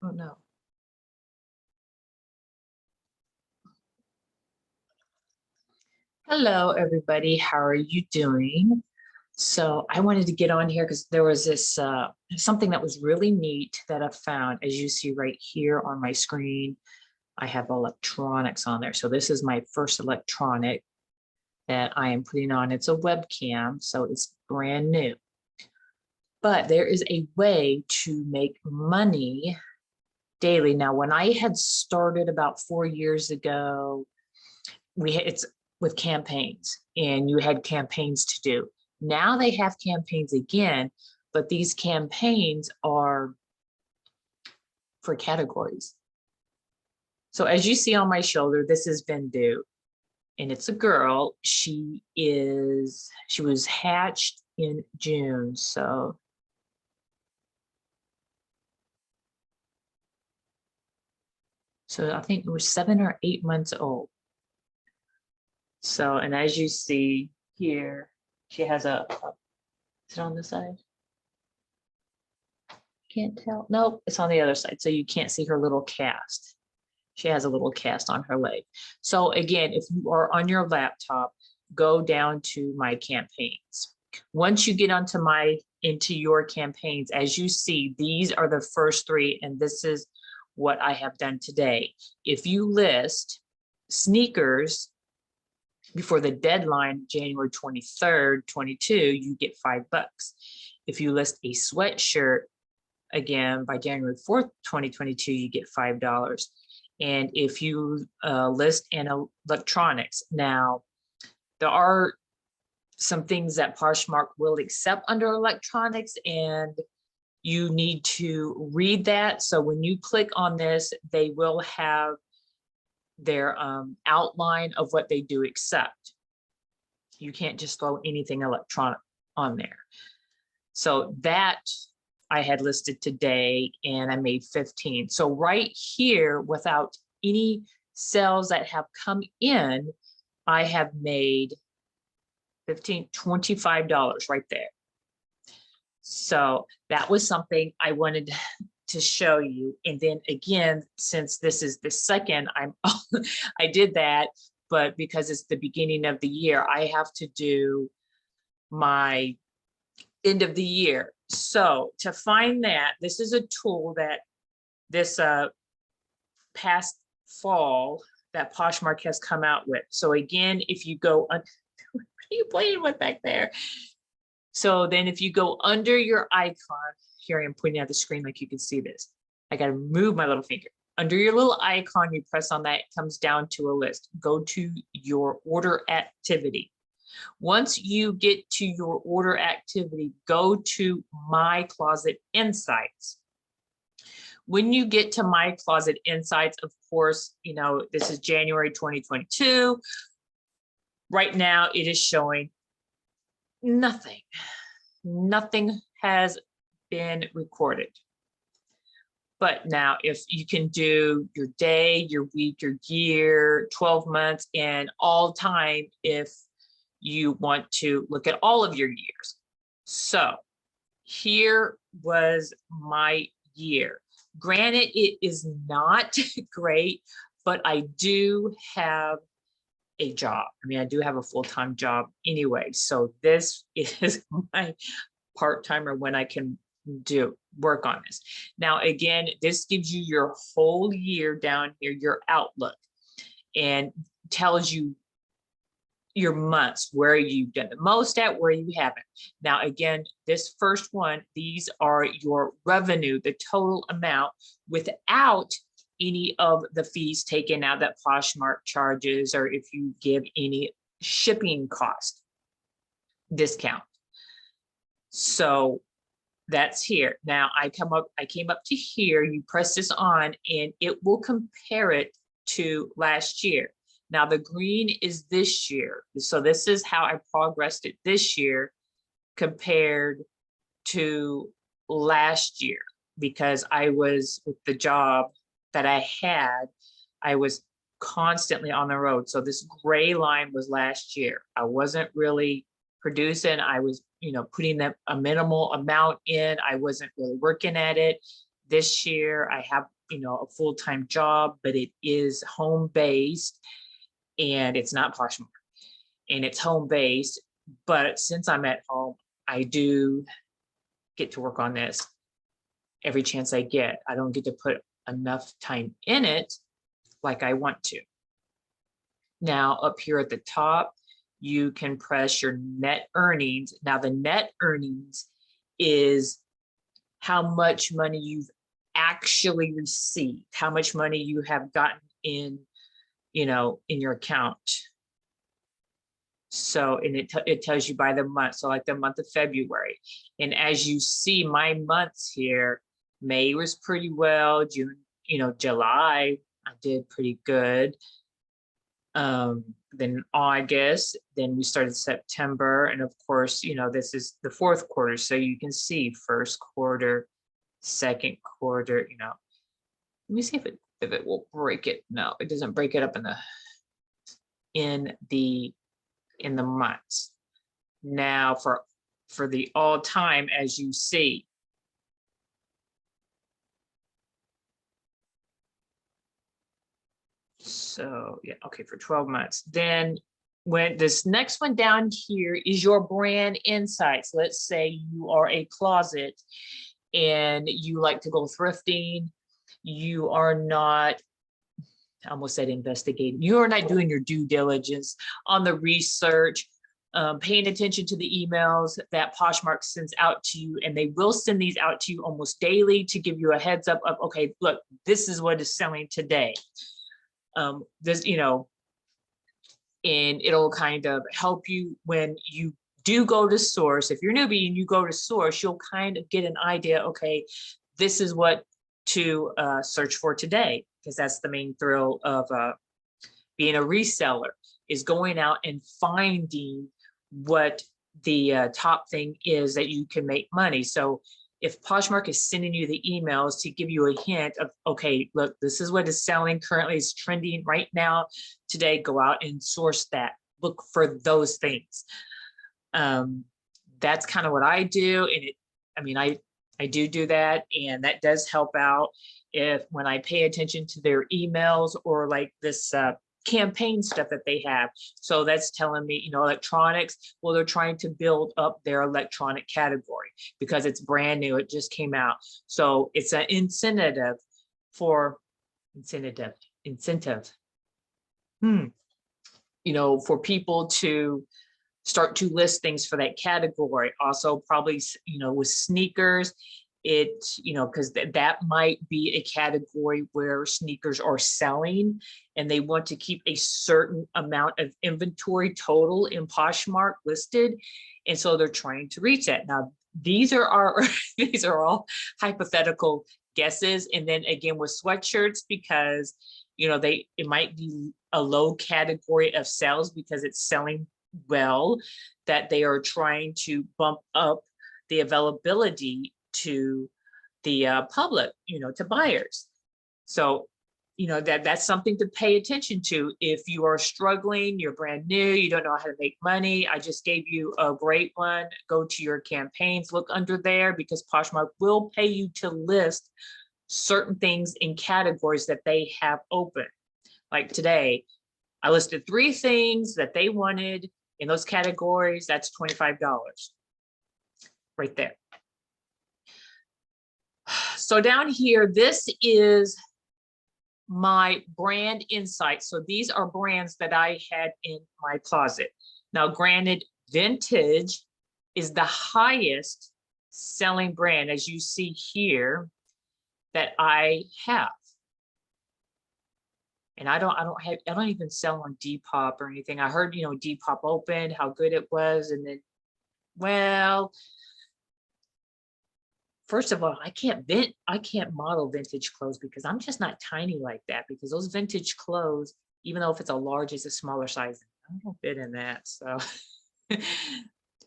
Oh no. Hello, everybody. How are you doing? So I wanted to get on here because there was this something that was really neat that I found. As you see right here on my screen, I have electronics on there. So this is my first electronic that I am putting on. It's a webcam, so it's brand new. But there is a way to make money daily. Now, when I had started about 4 years ago, it's with campaigns, and you had campaigns to do. Now they have campaigns again, but these campaigns are for categories. So as you see on my shoulder, this is Vendu, and it's a girl. She was hatched in June. So I think it was 7 or 8 months old. So, and as you see here, she has is it on this side? Can't tell. Nope, it's on the other side. So you can't see her little cast. She has a little cast on her leg. So again, if you are on your laptop, go down to my campaigns. Once you get into your campaigns, as you see, these are the first 3, and this is what I have done today. If you list sneakers before the deadline, January 23rd, 22, you get $5. If you list a sweatshirt, again, by January 4th, 2022, you get $5. And if you list an electronics, now there are some things that Poshmark will accept under electronics, and you need to read that. So when you click on this, they will have their outline of what they do accept. You can't just throw anything electronic on there. So that I had listed today, and I made 15. So right here, without any sales that have come in, I have made $25 right there. So that was something I wanted to show you. And then again, since this is the second, I did that, but because it's the beginning of the year, I have to do my end of the year. So to find that, this is a tool that this past fall that Poshmark has come out with. So again, if you go, what are you playing with back there? So then if you go under your icon, here I am pointing at the screen like you can see this. I got to move my little finger. Under your little icon, you press on that, it comes down to a list. Go to your order activity. Once you get to your order activity, go to My Closet Insights. When you get to My Closet Insights, of course, you know, this is January 2022. Right now it is showing nothing. Nothing has been recorded. But now if you can do your day, your week, your year, 12 months, and all time if you want to look at all of your years. So here was my year. Granted, it is not great, but I do have a job. I mean, I do have a full-time job anyway. So this is my part-time, or when I can work on this. Now, again, this gives you your whole year down here, your outlook, and tells you your months, where you've done the most at, where you haven't. Now, again, this first one, these are your revenue, the total amount without any of the fees taken out that Poshmark charges, or if you give any shipping cost discount. So that's here. Now I came up to here, you press this on, and it will compare it to last year. Now the green is this year. So this is how I progressed it this year compared to last year, because I was with the job that I had, I was constantly on the road. So this gray line was last year. I wasn't really producing. I was, putting a minimal amount in. I wasn't really working at it. This year I have a full-time job, but it is home-based and it's not Poshmark and it's home-based. But since I'm at home, I do get to work on this every chance I get. I don't get to put enough time in it like I want to. Now, up here at the top, you can press your net earnings. Now, the net earnings is how much money you've actually received, how much money you have gotten in, in your account. So, and it tells you by the month. So like the month of February. And as you see my months here, May was pretty well, June, July, I did pretty good. Then August, then we started September. And of course, this is the fourth quarter. So you can see first quarter, second quarter, let me see if it will break it. No, it doesn't break it up in the months. Now for the all time, as you see, so yeah, okay, for 12 months. Then when this next one down here is your brand insights. Let's say you are a closet and you like to go thrifting. You are not, I almost said investigating. You are not doing your due diligence on the research, paying attention to the emails that Poshmark sends out to you. And they will send these out to you almost daily to give you a heads up of, okay, look, this is what is selling today. This, and it'll kind of help you when you do go to source. If you're newbie and you go to source, you'll kind of get an idea, okay, this is what to search for today, because that's the main thrill of being a reseller, is going out and finding what the top thing is that you can make money. So if Poshmark is sending you the emails to give you a hint of, okay, look, this is what is selling currently, is trending right now today, go out and source that, look for those things. That's kind of what I do. And I do that, and that does help out when I pay attention to their emails or like this campaign stuff that they have. So that's telling me, electronics, well, they're trying to build up their electronic category because it's brand new. It just came out. So it's an incentive for people to start to list things for that category. Also probably, with sneakers, because that might be a category where sneakers are selling and they want to keep a certain amount of inventory total in Poshmark listed. And so they're trying to reach that. Now, these are all hypothetical guesses. And then again, with sweatshirts, because, it might be a low category of sales because it's selling well, that they are trying to bump up the availability to the public, to buyers. So, that's something to pay attention to. If you are struggling, you're brand new, you don't know how to make money, I just gave you a great one. Go to your campaigns, look under there, because Poshmark will pay you to list certain things in categories that they have open. Like today, I listed 3 things that they wanted in those categories. That's $25 right there. So down here, this is my brand insight. So these are brands that I had in my closet. Now, granted, vintage is the highest selling brand, as you see here, that I have. And I don't even sell on Depop or anything. I heard, Depop opened, how good it was. And then, well, first of all, I can't model vintage clothes because I'm just not tiny like that, because those vintage clothes, even though if it's a large, it's a smaller size, I don't fit in that. So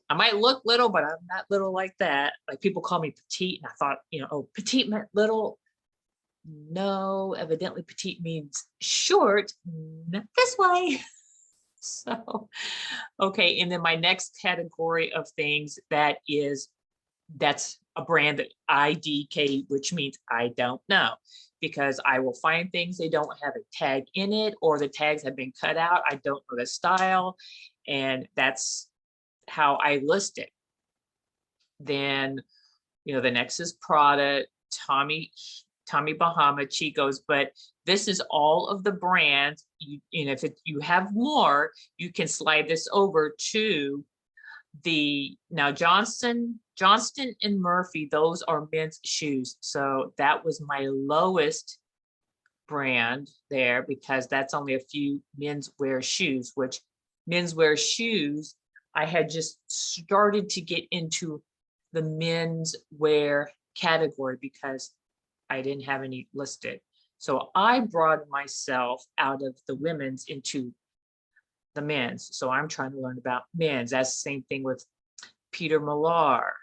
I might look little, but I'm not little like that. Like people call me petite, and I thought, oh, petite meant little. No, evidently petite means short, not this way. So, okay. And then my next category of things that's a brand that IDK, which means I don't know, because I will find things they don't have a tag in it, or the tags have been cut out. I don't know the style, and that's how I list it. Then, the next is Prada, Tommy Bahama, Chico's, but this is all of the brands. If you have more, you can slide this over to now Johnston and Murphy, those are men's shoes. So that was my lowest brand there, because that's only a few menswear shoes, which menswear shoes, I had just started to get into the menswear category because I didn't have any listed. So I brought myself out of the women's into the men's. So I'm trying to learn about men's. That's the same thing with Peter Millar.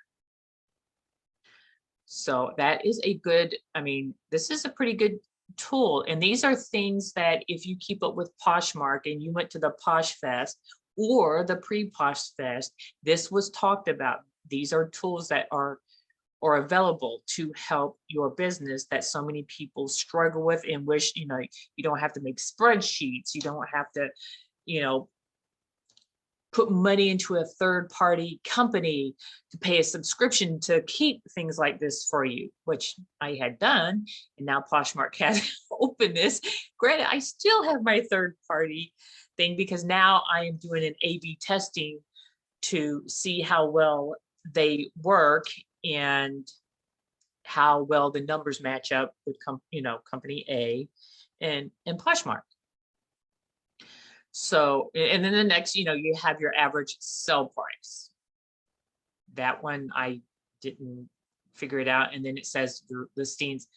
So that is a good, this is a pretty good tool. And these are things that if you keep up with Poshmark and you went to the Posh Fest or the pre-Posh Fest, this was talked about. These are tools that are available to help your business that so many people struggle with and wish, you don't have to make spreadsheets. You don't have to, put money into a third-party company to pay a subscription to keep things like this for you, which I had done. And now Poshmark has opened this. Granted, I still have my third-party thing because now I am doing an A/B testing to see how well they work and how well the numbers match up with company A and Poshmark. So, and then the next, you have your average sell price. That one I didn't figure it out. And then it says the listings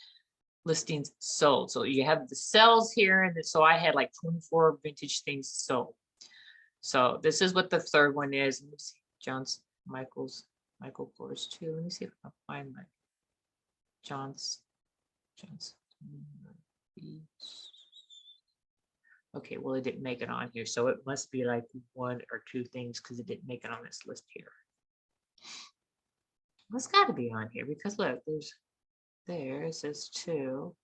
sold. So you have the sales here, and so I had like 24 vintage things sold. So this is what the third one is. Let me see, Michael Kors too. Let me see if I can find my Johnson. Okay, well, it didn't make it on here, so it must be like one or two things because it didn't make it on this list here. Well, it's got to be on here because look, it says 2.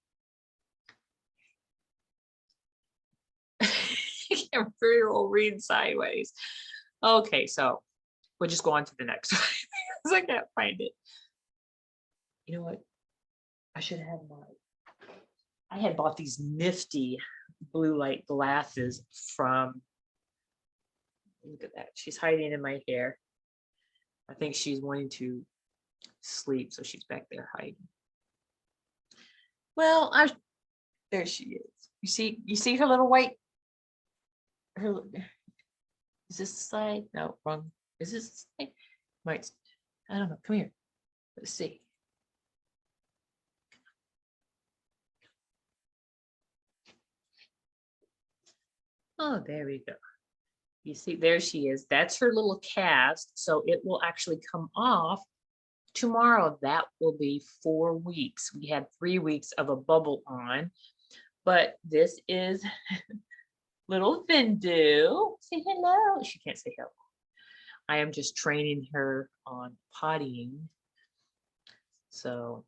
I'm very well reading sideways. Okay, so we'll just go on to the next one because I can't find it. You know what? I should have I had bought these nifty blue light glasses from, look at that, she's hiding in my hair. I think she's wanting to sleep, so she's back there hiding. Well, there she is. You see her little white, is this the side? No, wrong. Is this the side? Might, I don't know, come here, let's see. Oh, there we go. You see, there she is. That's her little cast. So it will actually come off tomorrow. That will be 4 weeks. We had 3 weeks of a bubble on, but this is little Vindu. Say hello. She can't say hello. I am just training her on pottying. So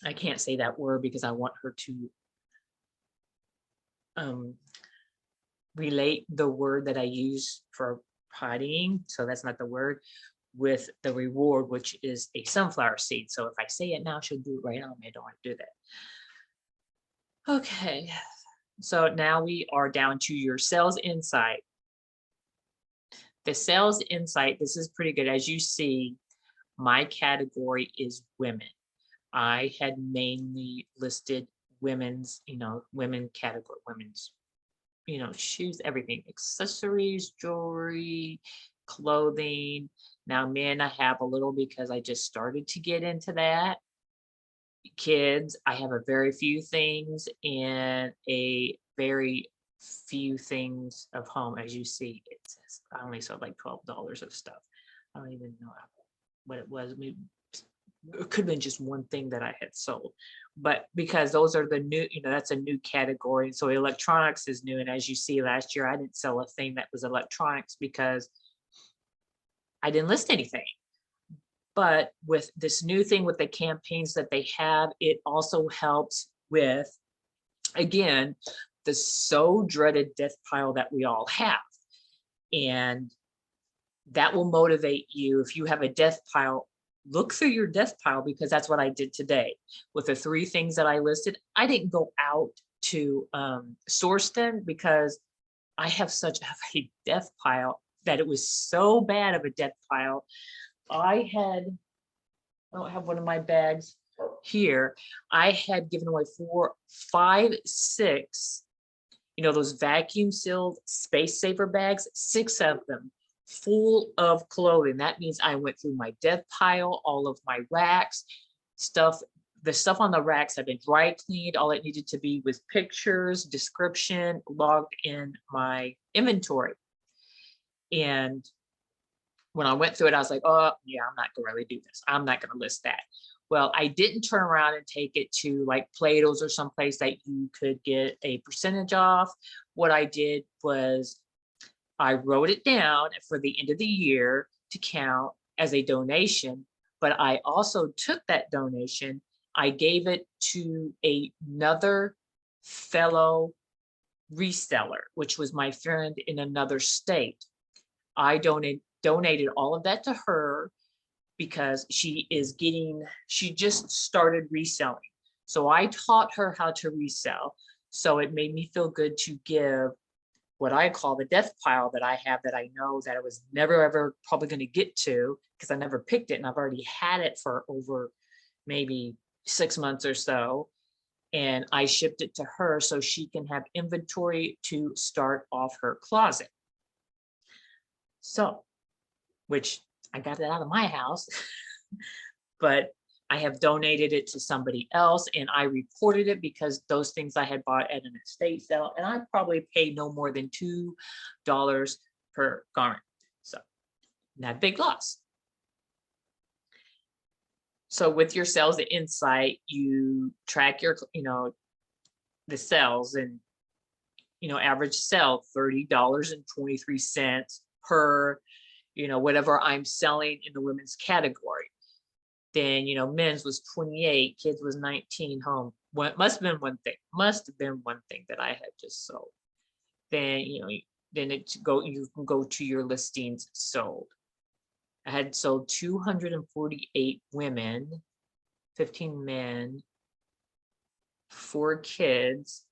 I can't say that word because I want her to relate the word that I use for pottying, so that's not the word, with the reward, which is a sunflower seed. So if I say it now, she'll do it right on me. I don't want to do that. Okay, so now we are down to your sales insight. The sales insight, this is pretty good. As you see, my category is women. I had mainly listed women's, women category, women's, shoes, everything, accessories, jewelry, clothing. Now men I have a little because I just started to get into that. Kids, I have a very few things and a very few things of home. As you see, it says I only sold like $12 of stuff. I don't even know what it was. Maybe it could have been just one thing that I had sold, but because those are the new, that's a new category. So electronics is new. And as you see, last year, I didn't sell a thing that was electronics because I didn't list anything. But with this new thing with the campaigns that they have, it also helps with, again, the so dreaded death pile that we all have. And that will motivate you. If you have a death pile, look through your death pile, because that's what I did today. With the 3 things that I listed, I didn't go out to source them because I have such a death pile that it was so bad of a death pile. I don't have one of my bags here. I had given away 4, 5, 6, those vacuum sealed space saver bags, 6 of them full of clothing. That means I went through my death pile, all of my racks, the stuff on the racks had been dry cleaned. All it needed to be was pictures, description, logged in my inventory. And when I went through it, I was like, oh yeah, I'm not gonna really do this. I'm not gonna list that. Well, I didn't turn around and take it to like Plato's or someplace that you could get a percentage off. What I did was I wrote it down for the end of the year to count as a donation, but I also took that donation, I gave it to another fellow reseller, which was my friend in another state. I donated all of that to her because she just started reselling. So I taught her how to resell. So it made me feel good to give what I call the death pile that I have, that I know that I was never ever probably going to get to because I never picked it, and I've already had it for over maybe 6 months or so. And I shipped it to her so she can have inventory to start off her closet. So, which I got it out of my house, but I have donated it to somebody else, and I reported it because those things I had bought at an estate sale, and I probably paid no more than $2 per garment. So not a big loss. So with your sales insight, you track your, the sales, and, average sell $30.23 per, whatever I'm selling in the women's category. Then, men's was 28, kids was 19, home. What must have been one thing that I had just sold. Then, then you can go to your listings sold. I had sold 248 women, 15 men, 4 kids,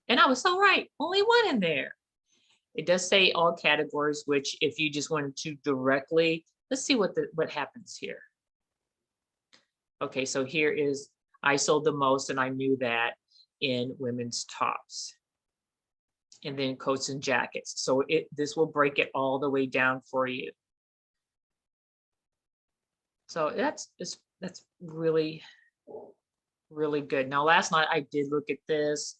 and I was so right, only 1 in there. It does say all categories, which if you just wanted to directly, let's see what happens here. Okay, so here is, I sold the most, and I knew that, in women's tops. And then coats and jackets. So this will break it all the way down for you. So that's really, really good. Now, last night I did look at this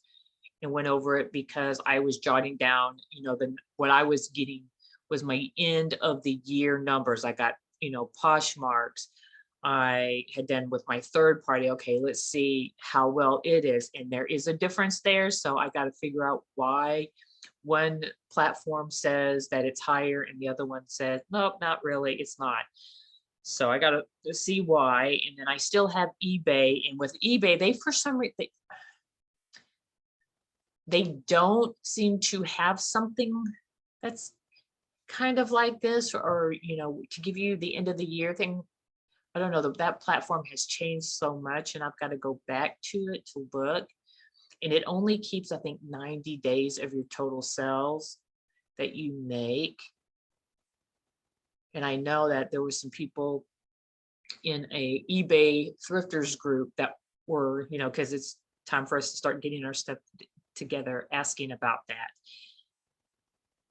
and went over it because I was jotting down, what I was getting was my end of the year numbers. I got, Poshmarks. I had done with my third party. Okay, let's see how well it is. And there is a difference there. So I got to figure out why one platform says that it's higher and the other one says, nope, not really, it's not. So I got to see why. And then I still have eBay. And with eBay, they, for some reason, they don't seem to have something that's kind of like this, or, to give you the end of the year thing. I don't know, that platform has changed so much, and I've got to go back to it to look. And it only keeps, I think, 90 days of your total sales that you make. And I know that there were some people in a eBay thrifters group that were, because it's time for us to start getting our stuff together, asking about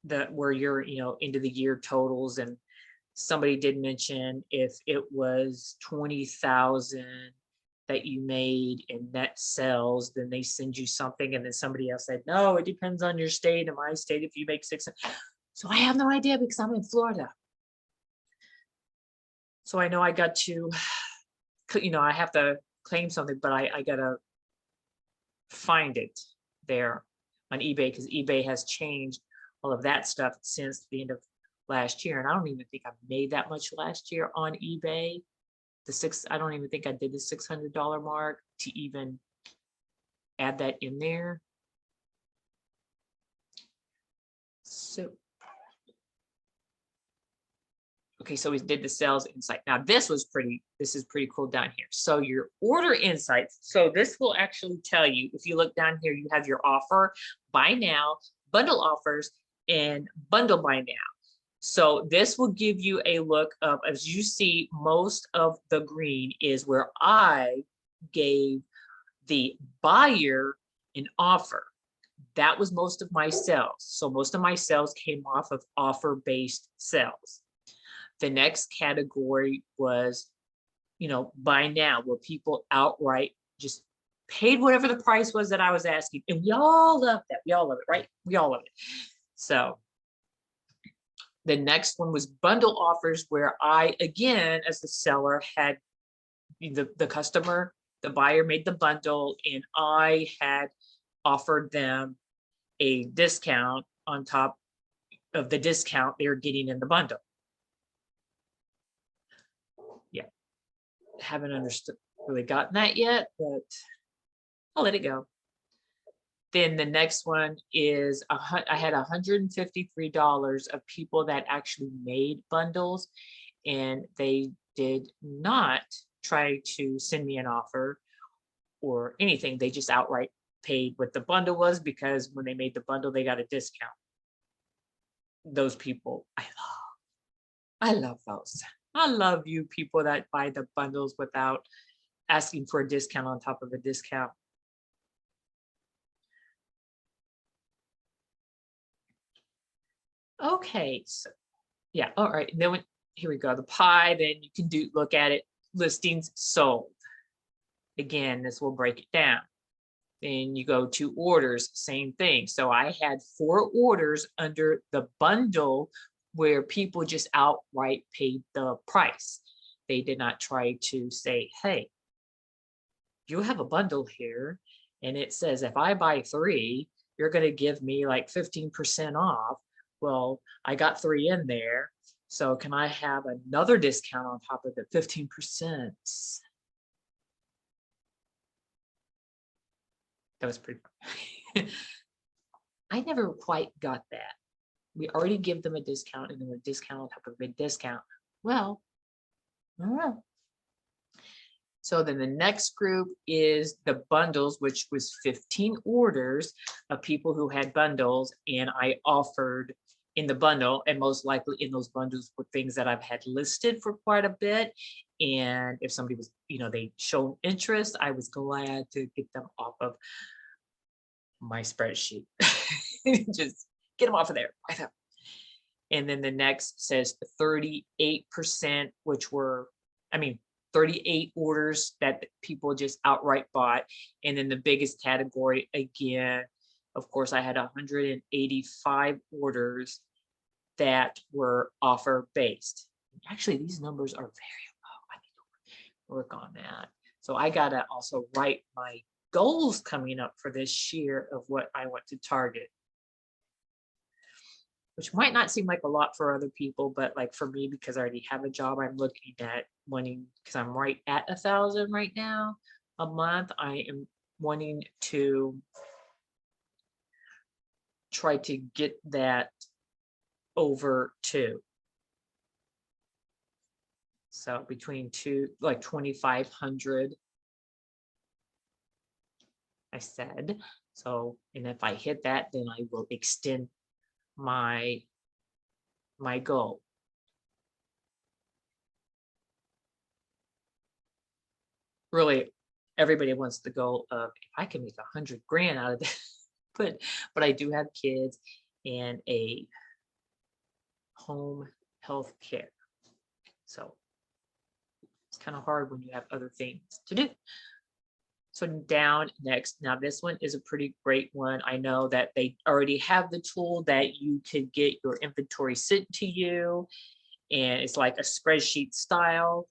that where your, end of the year totals. And somebody did mention if it was 20,000 that you made in net sales, then they send you something. And then somebody else said, no, it depends on your state. In my state, if you make 6. So I have no idea because I'm in Florida. So I know I got to, I have to claim something, but I got to find it there on eBay, because eBay has changed all of that stuff since the end of last year. And I don't even think I made that much last year on eBay. I don't even think I did the $600 mark to even add that in there. So, okay, so we did the sales insight. Now this is pretty cool down here. So your order insights. So this will actually tell you, if you look down here, you have your offer, buy now, bundle offers, and bundle buy now. So this will give you a look of, as you see, most of the green is where I gave the buyer an offer. That was most of my sales. So most of my sales came off of offer-based sales. The next category was, buy now, where people outright just paid whatever the price was that I was asking. And we all love that. We all love it, right? We all love it. So the next one was bundle offers, where I, again, as the seller, had the customer, the buyer made the bundle, and I had offered them a discount on top of the discount they're getting in the bundle. Yeah, haven't really gotten that yet, but I'll let it go. Then the next one is I had $153 of people that actually made bundles, and they did not try to send me an offer or anything. They just outright paid what the bundle was, because when they made the bundle, they got a discount. Those people, I love those. I love you people that buy the bundles without asking for a discount on top of a discount. Okay, so yeah, all right. And then here we go, the pie. Then you can look at it, listings sold. Again, this will break it down. Then you go to orders, same thing. So I had 4 orders under the bundle where people just outright paid the price. They did not try to say, hey, you have a bundle here, and it says if I buy 3, you're going to give me like 15% off. Well, I got 3 in there, so can I have another discount on top of the 15%? That was pretty fun. I never quite got that. We already give them a discount, and then a discount on top of a discount. Well, I don't know. So then the next group is the bundles, which was 15 orders of people who had bundles, and I offered in the bundle, and most likely in those bundles were things that I've had listed for quite a bit. And if somebody was, they showed interest, I was glad to get them off of my spreadsheet. Just get them off of there. And then the next says 38%, which were, 38 orders that people just outright bought. And then the biggest category, again, of course, I had 185 orders that were offer based. Actually, these numbers are very low. I need to work on that. So I got to also write my goals coming up for this year of what I want to target, which might not seem like a lot for other people, but like for me, because I already have a job, I'm looking at wanting, because I'm right at 1,000 right now a month. I am wanting to try to get that over 2. So between 2, like 2,500, I said. So, and if I hit that, then I will extend my goal. Really, everybody wants the goal of, if I can make 100 grand out of this, but I do have kids and a home health care. So it's kind of hard when you have other things to do. So down next, now this one is a pretty great one. I know that they already have the tool that you could get your inventory sent to you, and it's like a spreadsheet style.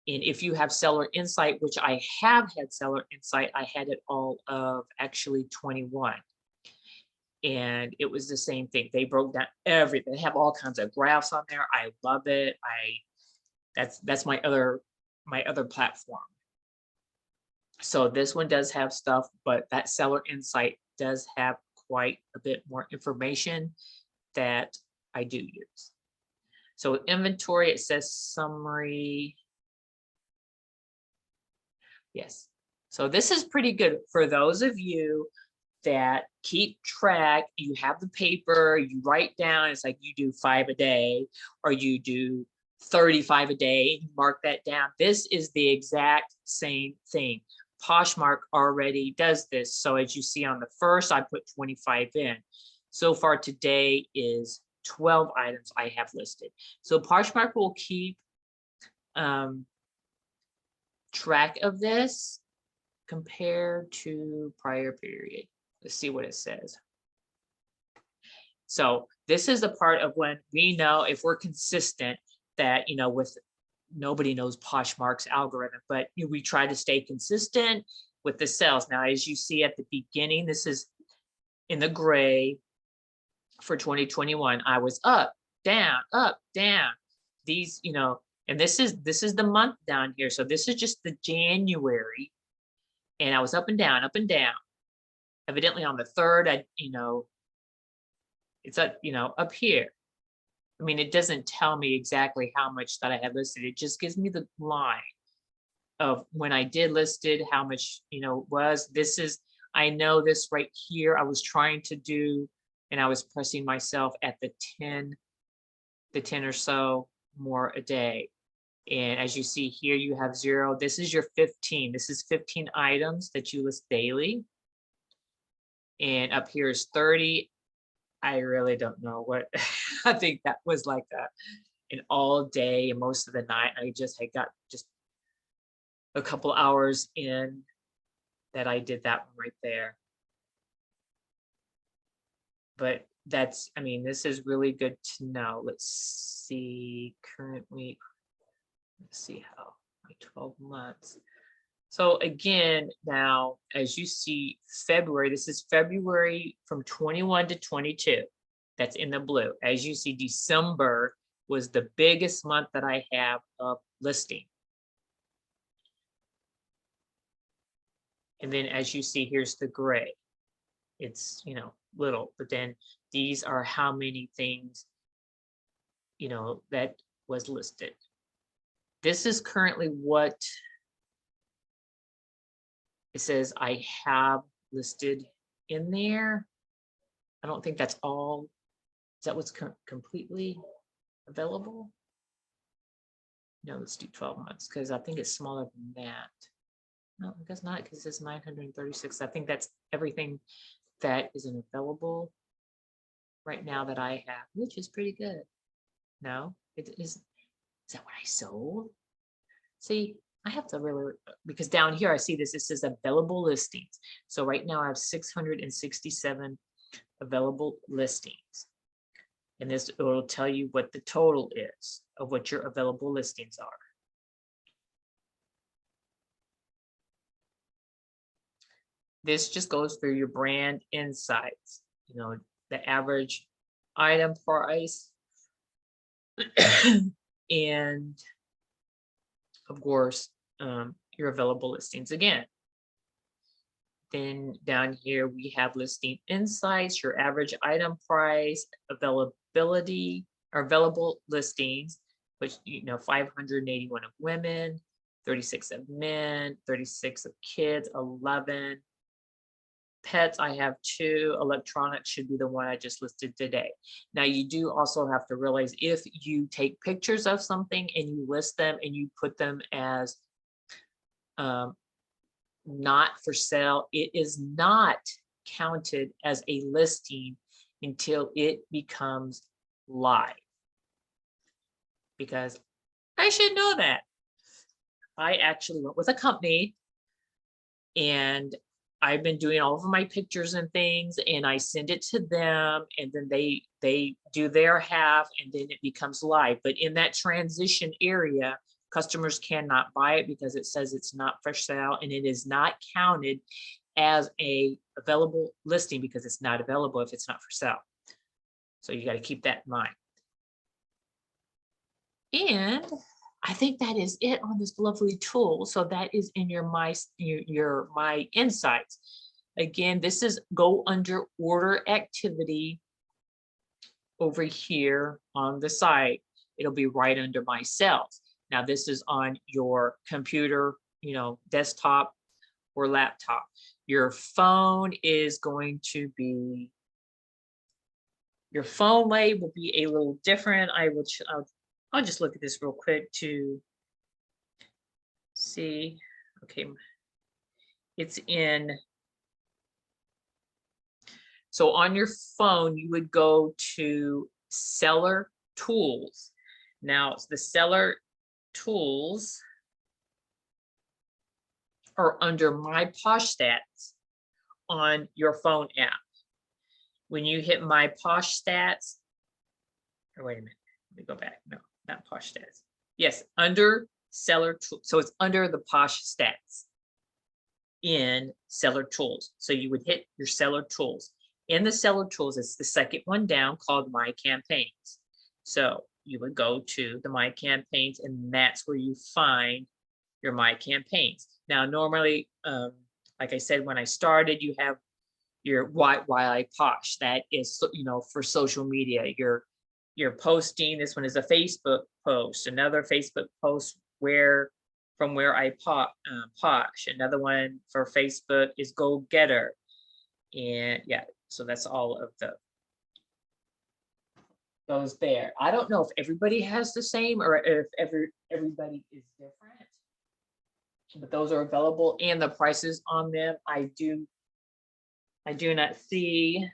And if you have Seller Insight, which I have had Seller Insight, I had it all of actually 21. And it was the same thing. They broke down everything. They have all kinds of graphs on there. I love it. That's my my other platform. So this one does have stuff, but that seller insight does have quite a bit more information that I do use. So inventory, it says summary. Yes. So this is pretty good for those of you that keep track. You have the paper, you write down, it's like you do 5 a day or you do 35 a day, you mark that down. This is the exact same thing. Poshmark already does this. So as you see on the first, I put 25 in. So far today is 12 items I have listed. So Poshmark will keep track of this compared to prior period. Let's see what it says. So this is the part of when we know if we're consistent that, you know, with nobody knows Poshmark's algorithm, but we try to stay consistent with the sales. Now, as you see at the beginning, this is in the gray for 2021. I was up, down, these, you know, and this is the month down here. So this is just the January. And I was up and down, up and down. Evidently on the 3rd, it's up, up here. I mean, it doesn't tell me exactly how much that I had listed. It just gives me the line of when I did listed, how much, was. This is, I know this right here, I was trying to do, and I was pressing myself at the 10 or so more a day. And as you see here, you have 0. This is your 15. This is 15 items that you list daily. And up here is 30. I really don't know what, I think that was like an all day and most of the night. I had got just a couple hours in that I did that one right there. But that's, I mean, this is really good to know. Let's see, currently, let's see how my 12 months. So again, now, as you see, February, this is February from 21 to 22. That's in the blue. As you see, December was the biggest month that I have of listing. And then as you see, here's the gray. It's, little, but then these are how many things, that was listed. This is currently what it says I have listed in there. I don't think that's all. Is that what's completely available? No, let's do 12 months because I think it's smaller than that. No, I guess not, because it's 936. I think that's everything that isn't available right now that I have, which is pretty good. No, it is. Is that what I sold? See, I have to really, because down here I see this, it says available listings. So right now I have 667 available listings. And this will tell you what the total is of what your available listings are. This just goes through your brand insights, the average item price, and of course, your available listings again. Then down here, we have listing insights, your average item price, availability, or available listings, which, 581 of women, 36 of men, 36 of kids, 11. Pets, I have 2. Electronics should be the one I just listed today. Now, you do also have to realize if you take pictures of something and you list them and you put them as not for sale, it is not counted as a listing until it becomes live. Because I should know that. I actually went with a company and I've been doing all of my pictures and things, and I send it to them, and then they do their half, and then it becomes live. But in that transition area, customers cannot buy it because it says it's not for sale, and it is not counted as a available listing because it's not available if it's not for sale. So you got to keep that in mind. And I think that is it on this lovely tool. So that is in your my insights. Again, this is go under order activity over here on the site. It'll be right under my cells. Now this is on your computer, desktop or laptop. Your phone is going to be, your phone lay will be a little different. I'll just look at this real quick to see. Okay, it's in. So on your phone, you would go to seller tools. Now the seller tools are under my Posh Stats on your phone app. When you hit my Posh Stats, or wait a minute, let me go back. No, not Posh Stats. Yes, under seller tools. So it's under the Posh Stats in seller tools. So you would hit your seller tools. In the seller tools, it's the second one down called My Campaigns. So you would go to the My Campaigns, and that's where you find your My Campaigns. Now, normally, like I said, when I started, you have your Why I Posh. That is, for social media. You're posting. This one is a Facebook post. Another Facebook post from where I posh. Another one for Facebook is Go Getter. And yeah, so that's all of those there. I don't know if everybody has the same or if everybody is different, but those are available, and the prices on them, I do not see.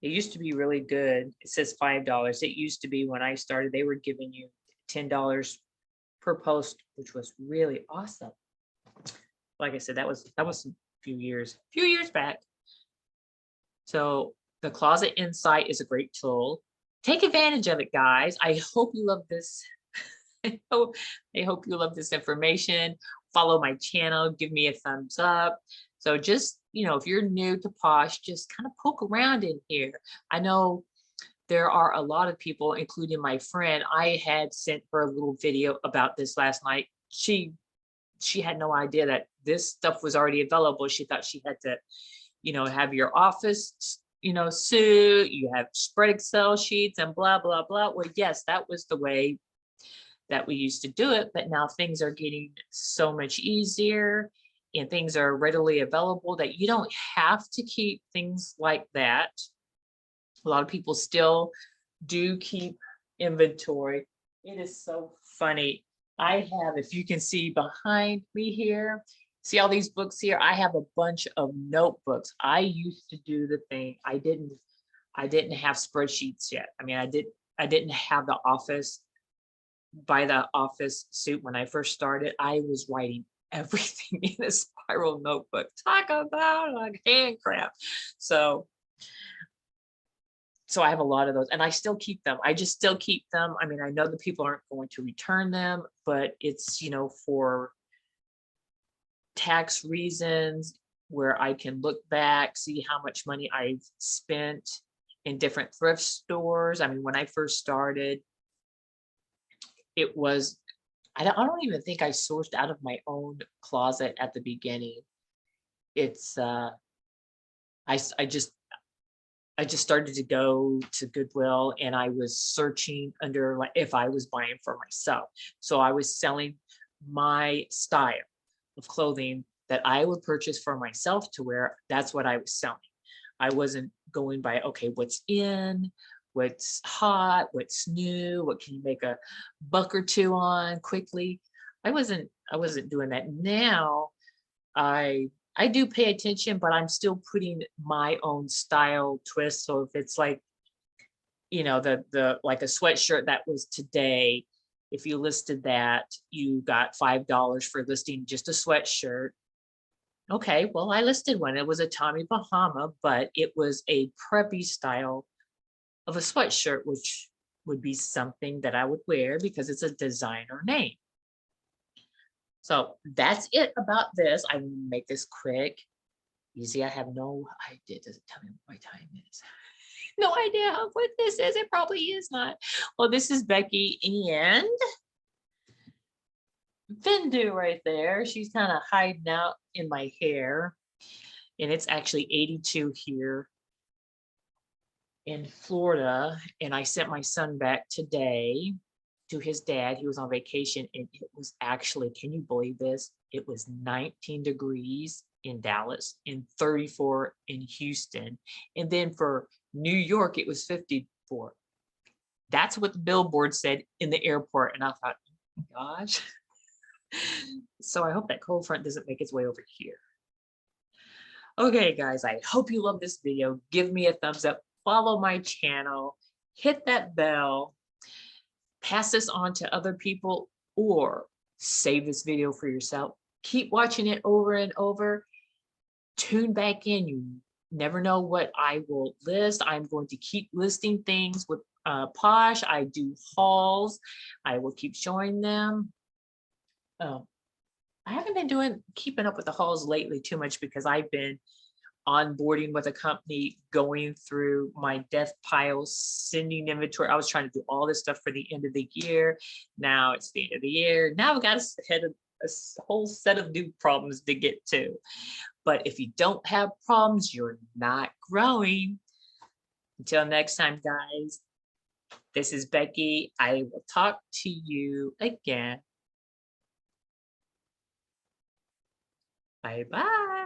It used to be really good. It says $5. It used to be, when I started, they were giving you $10 per post, which was really awesome. Like I said, that was a few years back. So the Closet Insight is a great tool. Take advantage of it, guys. I hope you love this. I hope you love this information. Follow my channel, give me a thumbs up. So just, if you're new to Posh, just kind of poke around in here. I know there are a lot of people, including my friend. I had sent her a little video about this last night. She had no idea that this stuff was already available. She thought she had to, have your office, suit, you have spread Excel sheets and blah, blah, blah. Well, yes, that was the way that we used to do it, but now things are getting so much easier and things are readily available that you don't have to keep things like that. A lot of people still do keep inventory. It is so funny. I have, if you can see behind me here, see all these books here? I have a bunch of notebooks. I used to do the thing. I didn't have spreadsheets yet. I mean, I didn't have the office suit when I first started. I was writing everything in a spiral notebook. Talk about like handcraft. So I have a lot of those, and I still keep them. I just still keep them. I mean, I know the people aren't going to return them, but it's, for tax reasons, where I can look back, see how much money I've spent in different thrift stores. I mean, when I first started, it was, I don't even think I sourced out of my own closet at the beginning. It's I just started to go to Goodwill, and I was searching under, like, if I was buying for myself. So I was selling my style of clothing that I would purchase for myself to wear. That's what I was selling. I wasn't going by, okay, what's in, what's hot, what's new, what can you make a buck or two on quickly. I wasn't doing that. Now I do pay attention, but I'm still putting my own style twist. So if it's like, the like a sweatshirt that was today, if you listed that, you got $5 for listing just a sweatshirt. Okay, well, I listed one. It was a Tommy Bahama, but it was a preppy style of a sweatshirt, which would be something that I would wear because it's a designer name. So that's it about this. I will make this quick, easy. I have no idea. Does it tell me what my time is? No idea what this is. It probably is not. Well, this is Becky and Vindu right there. She's kind of hiding out in my hair. And it's actually 82 here in Florida. And I sent my son back today to his dad. He was on vacation and it was actually, can you believe this? It was 19 degrees in Dallas and 34 in Houston. And then for New York, it was 54. That's what the billboard said in the airport. And I thought, oh my gosh. So I hope that cold front doesn't make its way over here. Okay, guys, I hope you love this video. Give me a thumbs up, follow my channel, hit that bell, pass this on to other people, or save this video for yourself. Keep watching it over and over. Tune back in. You never know what I will list. I'm going to keep listing things with Posh. I do hauls. I will keep showing them. I haven't been keeping up with the hauls lately too much because I've been onboarding with a company, going through my death pile, sending inventory. I was trying to do all this stuff for the end of the year. Now it's the end of the year. Now I've got a whole set of new problems to get to. But if you don't have problems, you're not growing. Until next time, guys, this is Becky. I will talk to you again. Bye-bye.